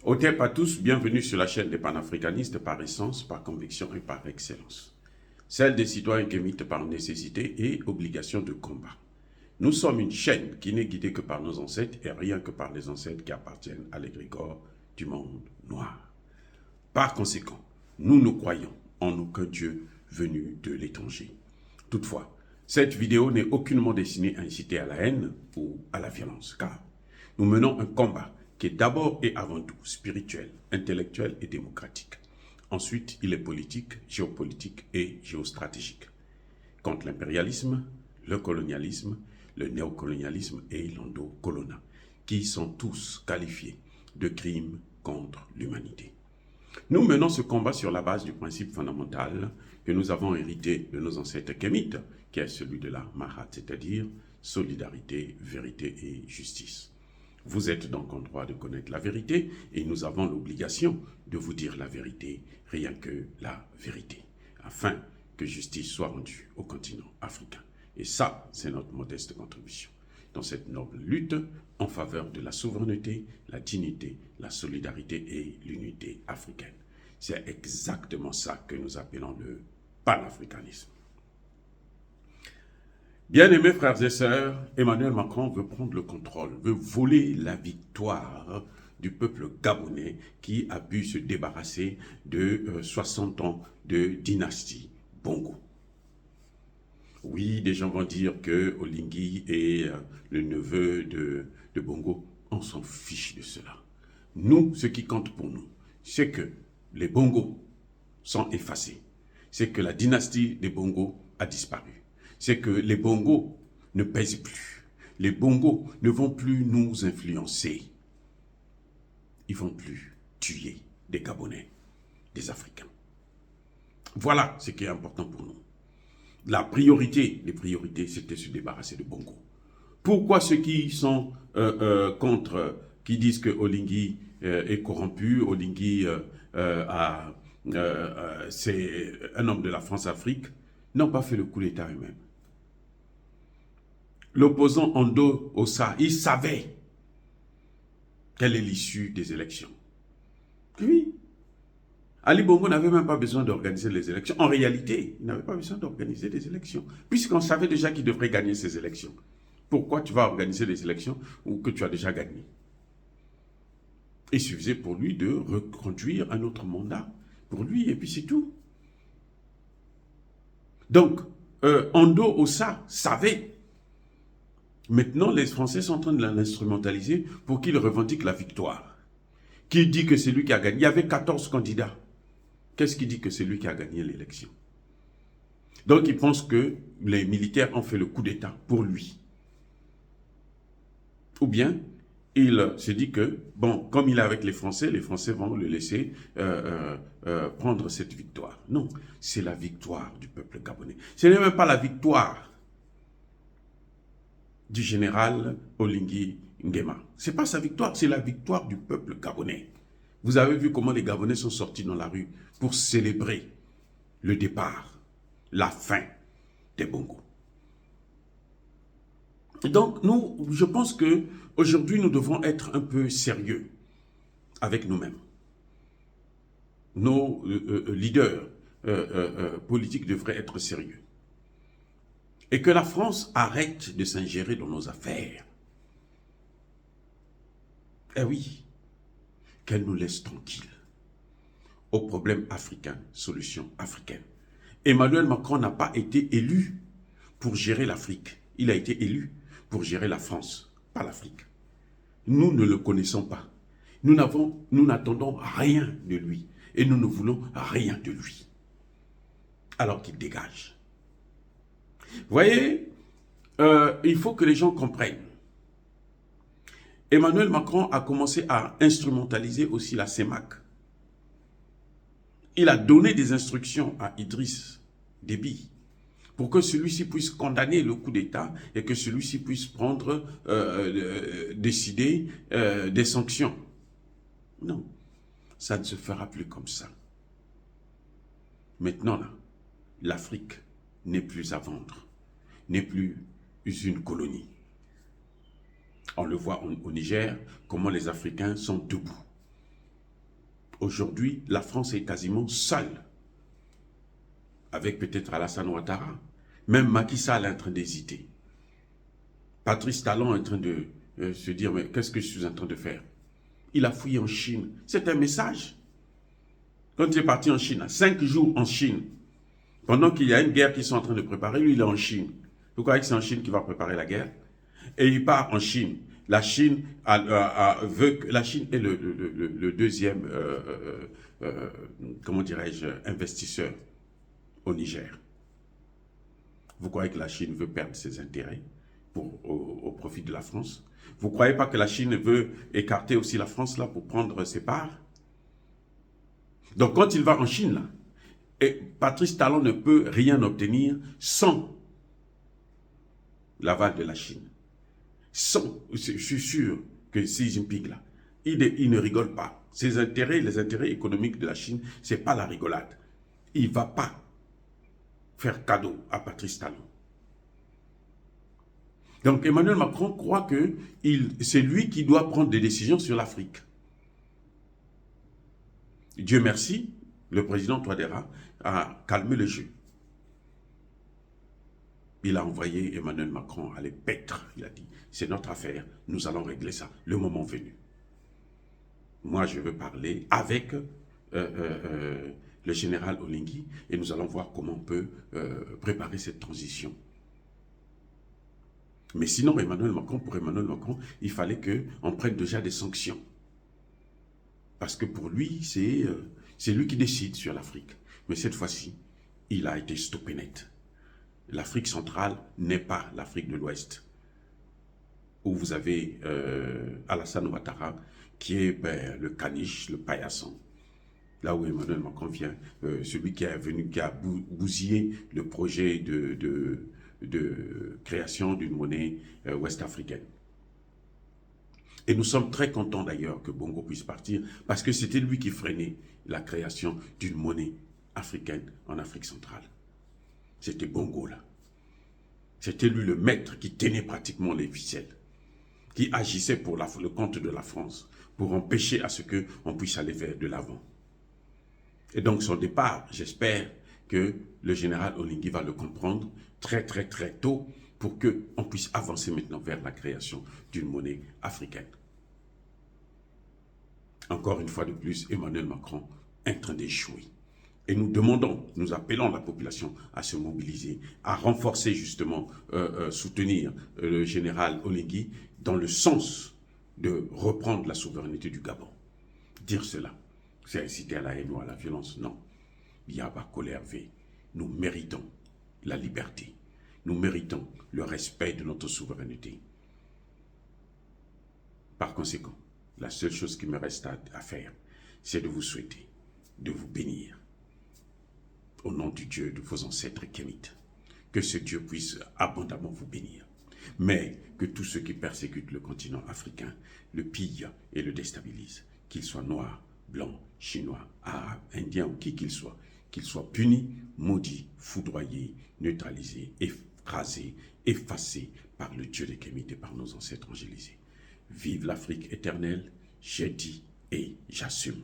Au TEP à tous, bienvenue sur la chaîne des panafricanistes par essence, par conviction et par excellence. Celle des citoyens kémites par nécessité et obligation de combat. Nous sommes une chaîne qui n'est guidée que par nos ancêtres et rien que par les ancêtres qui appartiennent à l'égrégore du monde noir. Par conséquent, nous ne croyons en aucun Dieu venu de l'étranger. Toutefois, cette vidéo n'est aucunement destinée à inciter à la haine ou à la violence, car nous menons un combat qui est d'abord et avant tout spirituel, intellectuel et démocratique. Ensuite, il est politique, géopolitique et géostratégique. Contre l'impérialisme, le colonialisme, le néocolonialisme et l'endocolonat, qui sont tous qualifiés de crimes contre l'humanité. Nous menons ce combat sur la base du principe fondamental que nous avons hérité de nos ancêtres kémites, qui est celui de la Mahat, c'est-à-dire solidarité, vérité et justice. Vous êtes donc en droit de connaître la vérité et nous avons l'obligation de vous dire la vérité, rien que la vérité, afin que justice soit rendue au continent africain. Et ça, c'est notre modeste contribution dans cette noble lutte en faveur de la souveraineté, la dignité, la solidarité et l'unité africaine. C'est exactement ça que nous appelons le panafricanisme. Bien-aimés frères et sœurs, Emmanuel Macron veut prendre le contrôle, veut voler la victoire du peuple gabonais qui a pu se débarrasser de 60 ans de dynastie Bongo. Oui, des gens vont dire que Oligui est le neveu de Bongo. On s'en fiche de cela. Nous, ce qui compte pour nous, c'est que les Bongo sont effacés. C'est que la dynastie des Bongo a disparu. C'est que les Bongo ne pèsent plus. Les Bongo ne vont plus nous influencer. Ils ne vont plus tuer des Gabonais, des Africains. Voilà ce qui est important pour nous. La priorité, les priorités, c'était se débarrasser de Bongo. Pourquoi ceux qui sont contre, qui disent que Oligui est corrompu, Oligui c'est un homme de la France-Afrique, n'ont pas fait le coup d'État eux-mêmes? L'opposant Ando Ossa, il savait quelle est l'issue des élections. Oui. Ali Bongo n'avait même pas besoin d'organiser les élections. En réalité, il n'avait pas besoin d'organiser des élections, puisqu'on savait déjà qu'il devrait gagner ces élections. Pourquoi tu vas organiser des élections ou que tu as déjà gagné? Il suffisait pour lui de reconduire un autre mandat pour lui, et puis c'est tout. Donc, Ando Ossa savait. Maintenant, les Français sont en train de l'instrumentaliser pour qu'il revendique la victoire. Qui dit que c'est lui qui a gagné? Il y avait 14 candidats. Qu'est-ce qui dit que c'est lui qui a gagné l'élection? Donc, il pense que les militaires ont fait le coup d'État pour lui. Ou bien, il se dit que, bon, comme il est avec les Français vont le laisser prendre cette victoire. Non, c'est la victoire du peuple gabonais. Ce n'est même pas la victoire du général Oligui Nguema. Ce n'est pas sa victoire, c'est la victoire du peuple gabonais. Vous avez vu comment les Gabonais sont sortis dans la rue pour célébrer le départ, la fin des Bongo. Donc, je pense qu'aujourd'hui, nous devons être un peu sérieux avec nous-mêmes. Nos leaders politiques devraient être sérieux. Et que la France arrête de s'ingérer dans nos affaires. Eh oui, qu'elle nous laisse tranquilles. Aux problèmes africains, solutions africaines. Emmanuel Macron n'a pas été élu pour gérer l'Afrique. Il a été élu pour gérer la France, pas l'Afrique. Nous ne le connaissons pas. Nous n'attendons rien de lui. Et nous ne voulons rien de lui. Alors qu'il dégage. Vous voyez, il faut que les gens comprennent. Emmanuel Macron a commencé à instrumentaliser aussi la CEMAC. Il a donné des instructions à Idriss Déby pour que celui-ci puisse condamner le coup d'État et que celui-ci puisse prendre, décider des sanctions. Non, ça ne se fera plus comme ça. Maintenant, là, l'Afrique n'est plus à vendre, n'est plus une colonie. On le voit au Niger, comment les Africains sont debout. Aujourd'hui, la France est quasiment seule, avec peut-être Alassane Ouattara. Même Macky Sall est en train d'hésiter. Patrice Talon est en train de se dire, mais qu'est-ce que je suis en train de faire? Il a fouillé en Chine. C'est un message. Quand il est parti en Chine, 5 jours en Chine, pendant qu'il y a une guerre qu'ils sont en train de préparer, lui, il est en Chine. Vous croyez que c'est en Chine qu'il va préparer la guerre? Et il part en Chine. La Chine veut que la Chine est le deuxième, comment dirais-je, investisseur au Niger. Vous croyez que la Chine veut perdre ses intérêts au profit de la France? Vous ne croyez pas que la Chine veut écarter aussi la France là pour prendre ses parts? Donc quand il va en Chine, là, et Patrice Talon ne peut rien obtenir sans l'aval de la Chine. Je suis sûr que Xi Jinping, là, il ne rigole pas. Ses intérêts, les intérêts économiques de la Chine, ce n'est pas la rigolade. Il ne va pas faire cadeau à Patrice Talon. Donc Emmanuel Macron croit que c'est lui qui doit prendre des décisions sur l'Afrique. Dieu merci, le président Touadéra a calmé le jeu. Il a envoyé Emmanuel Macron aller paître. Il a dit, c'est notre affaire, nous allons régler ça, le moment venu. Moi, je veux parler avec le général Oligui et nous allons voir comment on peut préparer cette transition. Mais sinon, pour Emmanuel Macron, il fallait qu'on prenne déjà des sanctions. Parce que pour lui, c'est lui qui décide sur l'Afrique. Mais cette fois-ci, il a été stoppé net. L'Afrique centrale n'est pas l'Afrique de l'Ouest, où vous avez Alassane Ouattara, qui est le caniche, le paillasson. Là où Emmanuel Macron vient, celui qui est venu, qui a bousillé le projet de création d'une monnaie ouest-africaine. Et nous sommes très contents d'ailleurs que Bongo puisse partir, parce que c'était lui qui freinait la création d'une monnaie africaine en Afrique centrale. C'était Bongo là. C'était lui le maître qui tenait pratiquement les ficelles, qui agissait pour le compte de la France, pour empêcher à ce qu'on puisse aller vers de l'avant. Et donc son départ, j'espère que le général Oligui va le comprendre très tôt pour qu'on puisse avancer maintenant vers la création d'une monnaie africaine. Encore une fois de plus, Emmanuel Macron est en train d'échouer. Et nous demandons, nous appelons la population à se mobiliser, à renforcer justement, soutenir le général Oligui dans le sens de reprendre la souveraineté du Gabon. Dire cela, c'est inciter à la haine ou à la violence, non. Yaba colère V. Nous méritons la liberté. Nous méritons le respect de notre souveraineté. Par conséquent, la seule chose qui me reste à faire, c'est de vous souhaiter, de vous bénir. Au nom du Dieu de vos ancêtres kémites, que ce Dieu puisse abondamment vous bénir. Mais que tous ceux qui persécutent le continent africain le pillent et le déstabilisent, qu'ils soient noirs, blancs, chinois, arabes, indiens ou qui qu'ils soient punis, maudits, foudroyés, neutralisés, écrasés, effacés par le Dieu des Kémites et par nos ancêtres angélisés. Vive l'Afrique éternelle, j'ai dit et j'assume.